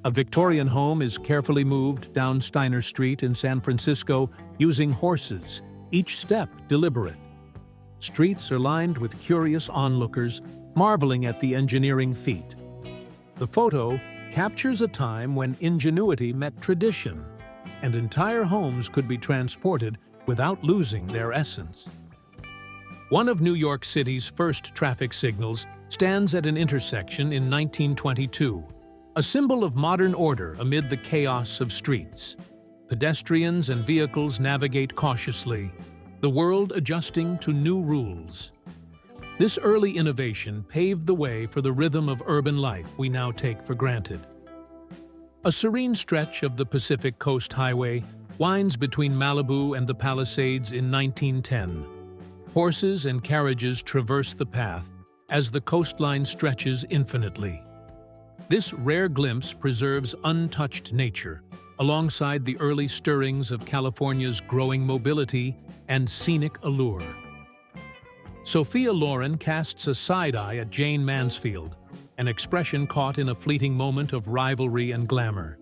A Victorian home is carefully moved down Steiner Street in San Francisco using horses, each step deliberate. Streets are lined with curious onlookers, marveling at the engineering feat. The photo captures a time when ingenuity met tradition, and entire homes could be transported without losing their essence. One of New York City's first traffic signals stands at an intersection in 1922, a symbol of modern order amid the chaos of streets. Pedestrians and vehicles navigate cautiously, the world adjusting to new rules. This early innovation paved the way for the rhythm of urban life we now take for granted. A serene stretch of the Pacific Coast Highway winds between Malibu and the Palisades in 1910. Horses and carriages traverse the path as the coastline stretches infinitely. This rare glimpse preserves untouched nature, alongside the early stirrings of California's growing mobility and scenic allure. Sophia Loren casts a side-eye at Jayne Mansfield, an expression caught in a fleeting moment of rivalry and glamour.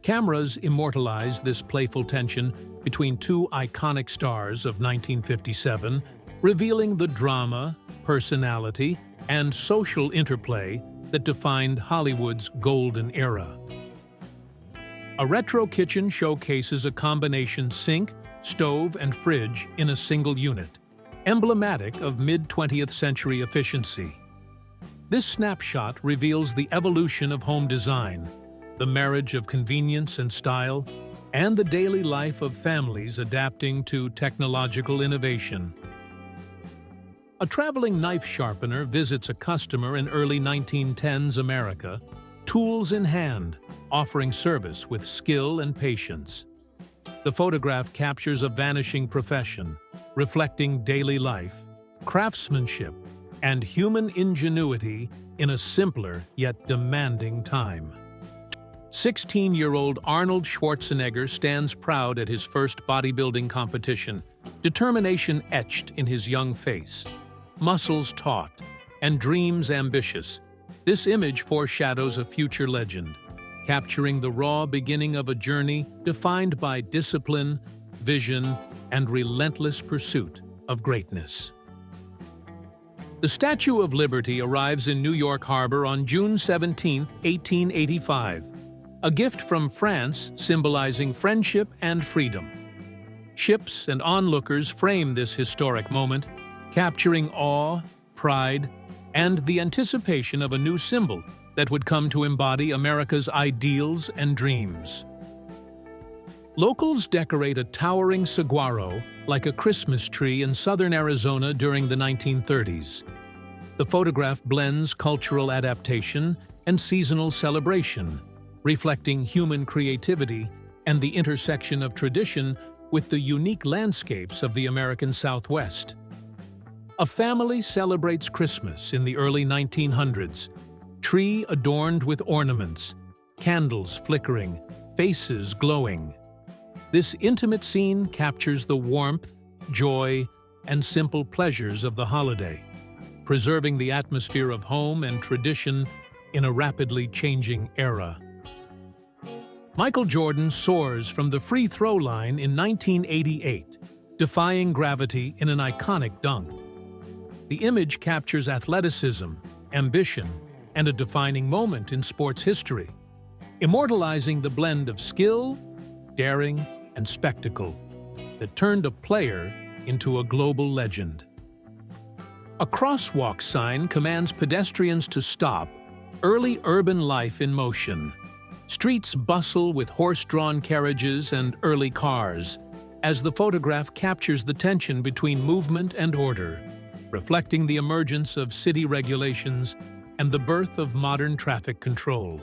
Cameras immortalize this playful tension between two iconic stars of 1957, revealing the drama, personality, and social interplay that defined Hollywood's golden era. A retro kitchen showcases a combination sink, stove, and fridge in a single unit, emblematic of mid-20th century efficiency. This snapshot reveals the evolution of home design, the marriage of convenience and style, and the daily life of families adapting to technological innovation. A traveling knife sharpener visits a customer in early 1910s America, tools in hand, offering service with skill and patience. The photograph captures a vanishing profession, reflecting daily life, craftsmanship, and human ingenuity in a simpler yet demanding time. 16-year-old Arnold Schwarzenegger stands proud at his first bodybuilding competition, determination etched in his young face. Muscles taut, and dreams ambitious, this image foreshadows a future legend, capturing the raw beginning of a journey defined by discipline, vision, and relentless pursuit of greatness. The Statue of Liberty arrives in New York Harbor on June 17, 1885, a gift from France symbolizing friendship and freedom. Ships and onlookers frame this historic moment, capturing awe, pride, and the anticipation of a new symbol that would come to embody America's ideals and dreams. Locals decorate a towering saguaro like a Christmas tree in southern Arizona during the 1930s. The photograph blends cultural adaptation and seasonal celebration, reflecting human creativity and the intersection of tradition with the unique landscapes of the American Southwest. A family celebrates Christmas in the early 1900s, tree adorned with ornaments, candles flickering, faces glowing. This intimate scene captures the warmth, joy, and simple pleasures of the holiday, preserving the atmosphere of home and tradition in a rapidly changing era. Michael Jordan soars from the free throw line in 1988, defying gravity in an iconic dunk. The image captures athleticism, ambition, and a defining moment in sports history, immortalizing the blend of skill, daring, and spectacle that turned a player into a global legend. A crosswalk sign commands pedestrians to stop, early urban life in motion. Streets bustle with horse-drawn carriages and early cars, as the photograph captures the tension between movement and order, reflecting the emergence of city regulations and the birth of modern traffic control.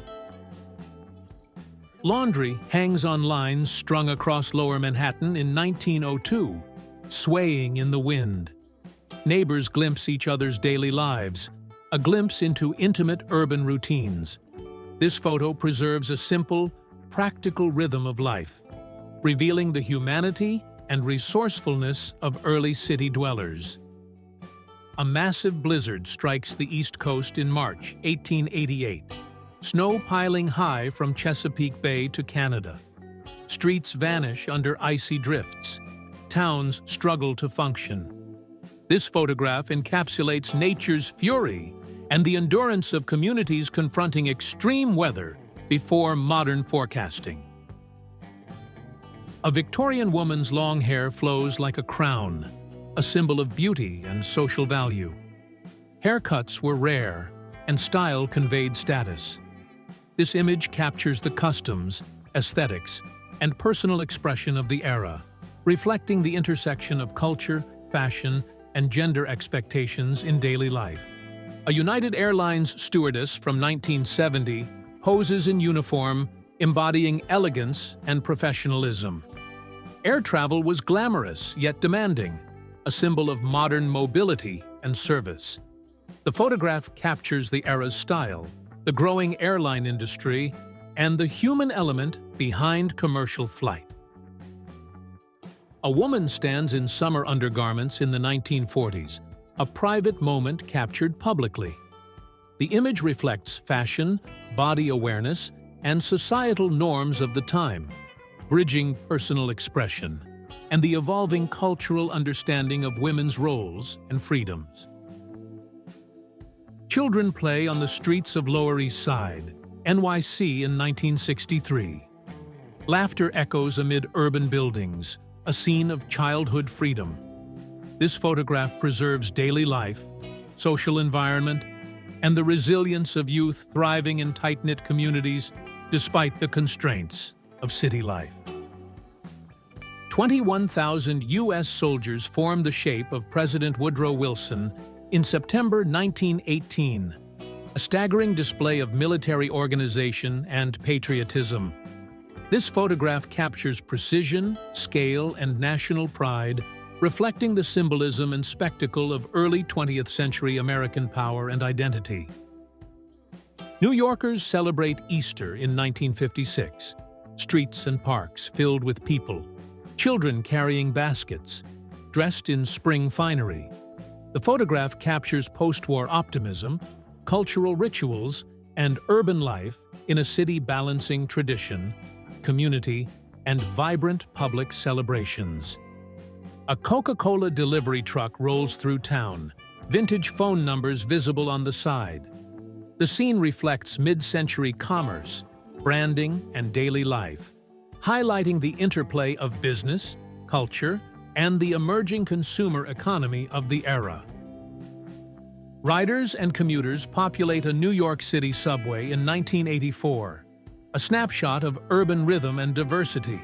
Laundry hangs on lines strung across Lower Manhattan in 1902, swaying in the wind. Neighbors glimpse each other's daily lives, a glimpse into intimate urban routines. This photo preserves a simple, practical rhythm of life, revealing the humanity and resourcefulness of early city dwellers. A massive blizzard strikes the East Coast in March 1888, Snow piling high from Chesapeake Bay to Canada. Streets vanish under icy drifts. Towns struggle to function. This photograph encapsulates nature's fury and the endurance of communities confronting extreme weather before modern forecasting. A Victorian woman's long hair flows like a crown, a symbol of beauty and social value. Haircuts were rare, and style conveyed status. This image captures the customs, aesthetics, and personal expression of the era, reflecting the intersection of culture, fashion, and gender expectations in daily life. A United Airlines stewardess from 1970 poses in uniform, embodying elegance and professionalism. Air travel was glamorous yet demanding, a symbol of modern mobility and service. The photograph captures the era's style, the growing airline industry, and the human element behind commercial flight. A woman stands in summer undergarments in the 1940s, a private moment captured publicly. The image reflects fashion, body awareness, and societal norms of the time, bridging personal expression and the evolving cultural understanding of women's roles and freedoms. Children play on the streets of Lower East Side, NYC in 1963. Laughter echoes amid urban buildings, a scene of childhood freedom. This photograph preserves daily life, social environment, and the resilience of youth thriving in tight-knit communities despite the constraints of city life. 21,000 U.S. soldiers formed the shape of President Woodrow Wilson in September 1918, a staggering display of military organization and patriotism. This photograph captures precision, scale, and national pride, reflecting the symbolism and spectacle of early 20th century American power and identity. New Yorkers celebrate Easter in 1956, streets and parks filled with people, children carrying baskets, dressed in spring finery. The photograph captures post-war optimism, cultural rituals, and urban life in a city balancing tradition, community, and vibrant public celebrations. A Coca-Cola delivery truck rolls through town, vintage phone numbers visible on the side. The scene reflects mid-century commerce, branding, and daily life, highlighting the interplay of business, culture, and the emerging consumer economy of the era. Riders and commuters populate a New York City subway in 1984, a snapshot of urban rhythm and diversity.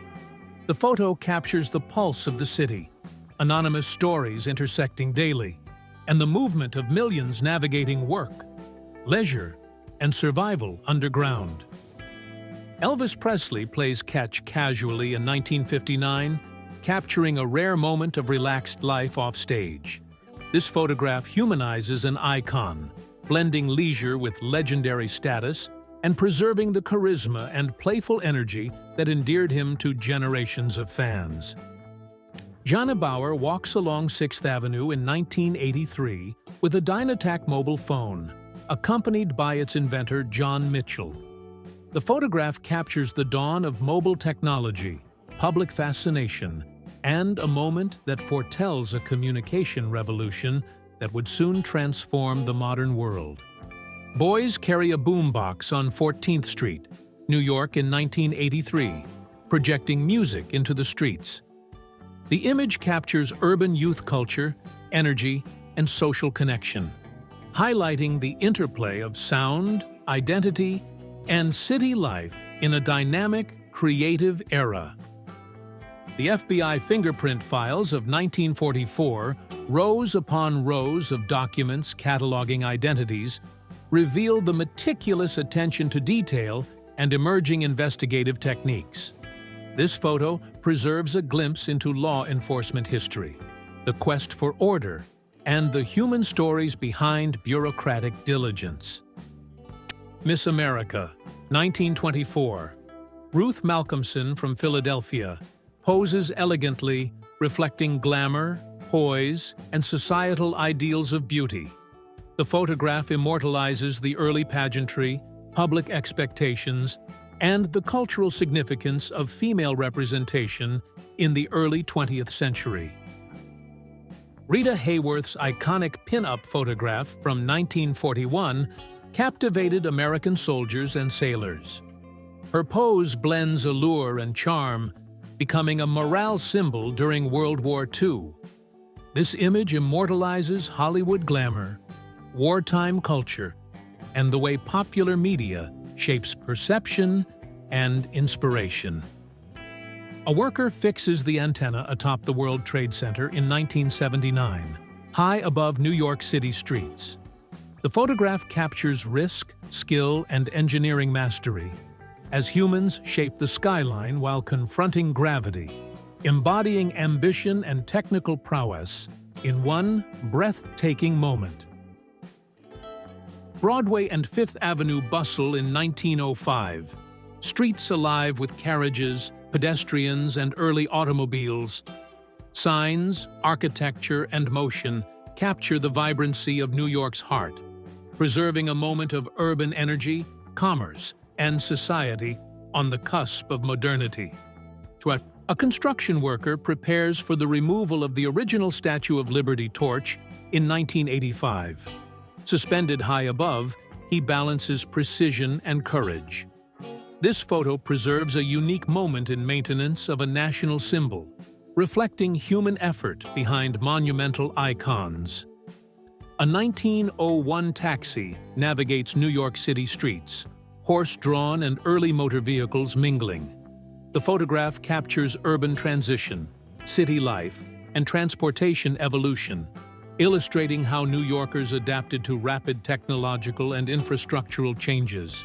The photo captures the pulse of the city, anonymous stories intersecting daily, and the movement of millions navigating work, leisure, and survival underground. Elvis Presley plays catch casually in 1959, capturing a rare moment of relaxed life off stage. This photograph humanizes an icon, blending leisure with legendary status and preserving the charisma and playful energy that endeared him to generations of fans. Jayne Bauer walks along 6th Avenue in 1983 with a Dynatac mobile phone, accompanied by its inventor John Mitchell. The photograph captures the dawn of mobile technology, public fascination, and a moment that foretells a communication revolution that would soon transform the modern world. Boys carry a boombox on 14th Street, New York in 1983, projecting music into the streets. The image captures urban youth culture, energy, and social connection, highlighting the interplay of sound, identity, and city life in a dynamic, creative era. The FBI fingerprint files of 1944, rows upon rows of documents cataloging identities, reveal the meticulous attention to detail and emerging investigative techniques. This photo preserves a glimpse into law enforcement history, the quest for order, and the human stories behind bureaucratic diligence. Miss America, 1924. Ruth Malcolmson from Philadelphia poses elegantly, reflecting glamour, poise, and societal ideals of beauty. The photograph immortalizes the early pageantry, public expectations, and the cultural significance of female representation in the early 20th century. Rita Hayworth's iconic pin-up photograph from 1941 captivated American soldiers and sailors. Her pose blends allure and charm, becoming a morale symbol during World War II. This image immortalizes Hollywood glamour, wartime culture, and the way popular media shapes perception and inspiration. A worker fixes the antenna atop the World Trade Center in 1979, high above New York City streets. The photograph captures risk, skill, and engineering mastery as humans shape the skyline while confronting gravity, embodying ambition and technical prowess in one breathtaking moment. Broadway and Fifth Avenue bustle in 1905, streets alive with carriages, pedestrians, and early automobiles. Signs, architecture, and motion capture the vibrancy of New York's heart, preserving a moment of urban energy, commerce, and society on the cusp of modernity. A construction worker prepares for the removal of the original Statue of Liberty torch in 1985. Suspended high above, he balances precision and courage. This photo preserves a unique moment in maintenance of a national symbol, reflecting human effort behind monumental icons. A 1901 taxi navigates New York City streets, horse-drawn and early motor vehicles mingling. The photograph captures urban transition, city life, and transportation evolution, illustrating how New Yorkers adapted to rapid technological and infrastructural changes.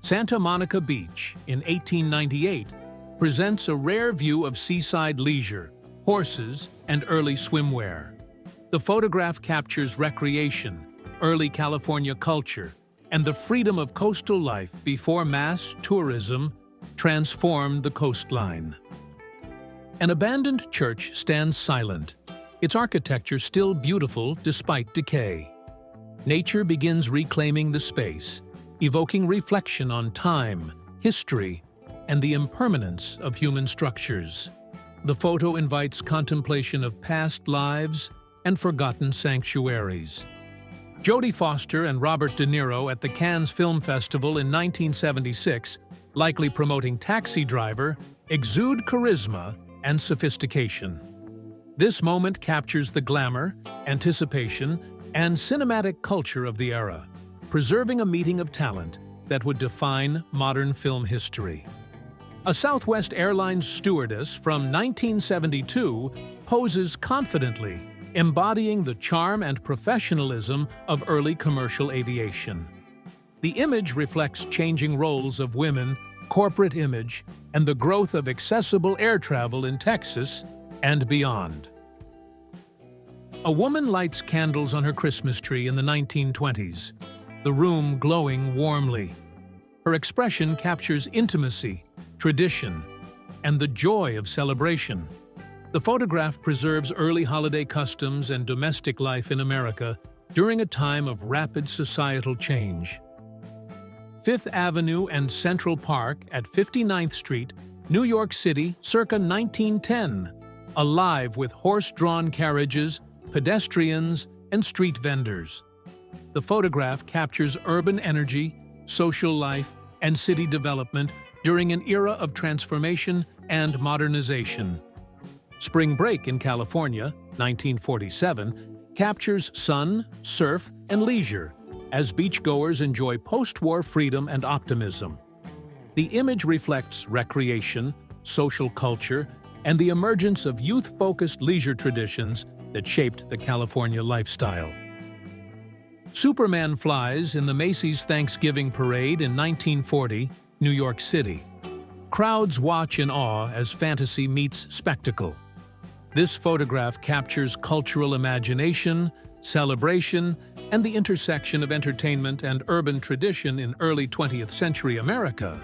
Santa Monica Beach in 1898 presents a rare view of seaside leisure, horses, and early swimwear. The photograph captures recreation, early California culture, and the freedom of coastal life before mass tourism transformed the coastline. An abandoned church stands silent, its architecture still beautiful despite decay. Nature begins reclaiming the space, evoking reflection on time, history, and the impermanence of human structures. The photo invites contemplation of past lives and forgotten sanctuaries. Jodie Foster and Robert De Niro at the Cannes Film Festival in 1976, likely promoting Taxi Driver, exude charisma and sophistication. This moment captures the glamour, anticipation, and cinematic culture of the era, preserving a meeting of talent that would define modern film history. A Southwest Airlines stewardess from 1972 poses confidently, embodying the charm and professionalism of early commercial aviation. The image reflects changing roles of women, corporate image, and the growth of accessible air travel in Texas and beyond. A woman lights candles on her Christmas tree in the 1920s, the room glowing warmly. Her expression captures intimacy, tradition, and the joy of celebration. The photograph preserves early holiday customs and domestic life in America during a time of rapid societal change. Fifth Avenue and Central Park at 59th Street, New York City, circa 1910, alive with horse-drawn carriages, pedestrians, and street vendors. The photograph captures urban energy, social life, and city development during an era of transformation and modernization. Spring Break in California, 1947, captures sun, surf, and leisure as beachgoers enjoy post-war freedom and optimism. The image reflects recreation, social culture, and the emergence of youth-focused leisure traditions that shaped the California lifestyle. Superman flies in the Macy's Thanksgiving Parade in 1940, New York City. Crowds watch in awe as fantasy meets spectacle. This photograph captures cultural imagination, celebration, and the intersection of entertainment and urban tradition in early 20th century America.